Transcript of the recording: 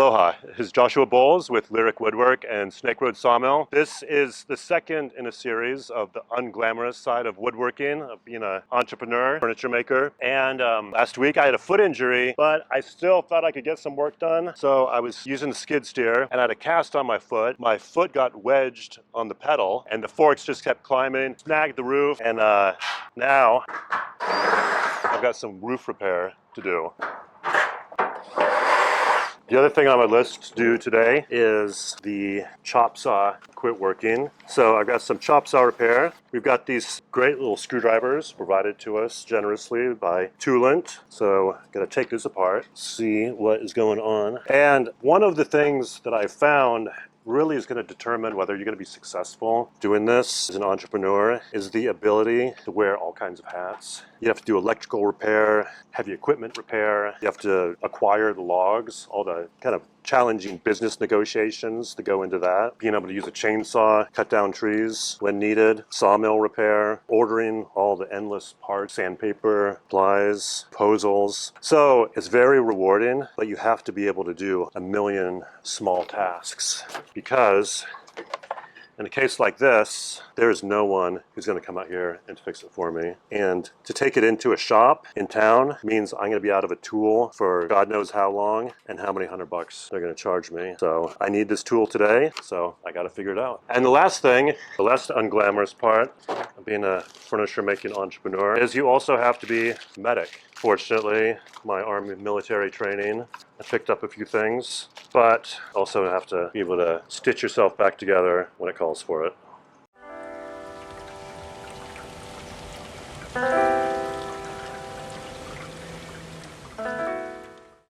Aloha, this is Joshua Bowles with Lyric Woodwork and Snake Road Sawmill. This is the second in a series of the unglamorous side of woodworking, of being an entrepreneur, furniture maker. And last week I had a foot injury, but I still thought I could get some work done. So I was using the skid steer and I had a cast on my foot. My foot got wedged on the pedal and the forks just kept climbing, snagged the roof, and now I've got some roof repair to do. The other thing on my list to do today is the chop saw quit working. So I've got some chop saw repair. We've got these great little screwdrivers provided to us generously by Toolant. So I'm gonna take this apart, see what is going on. And one of the things that I found really is going to determine whether you're going to be successful doing this as an entrepreneur is the ability to wear all kinds of hats. You have to do electrical repair, heavy equipment repair, you have to acquire the logs, all the kind of challenging business negotiations that go into that, being able to use a chainsaw, cut down trees when needed, sawmill repair, ordering all the endless parts, sandpaper, plies, proposals. So it's very rewarding, but you have to be able to do a million small tasks because in a case like this, there is no one who's going to come out here and fix it for me. And to take it into a shop in town means I'm going to be out of a tool for God knows how long and how many $100 they're going to charge me. So I need this tool today, so I got to figure it out. And the last thing, the less unglamorous part of being a furniture making entrepreneur is you also have to be medic. Fortunately, my Army military training, I picked up a few things, but also have to be able to stitch yourself back together when it calls for it.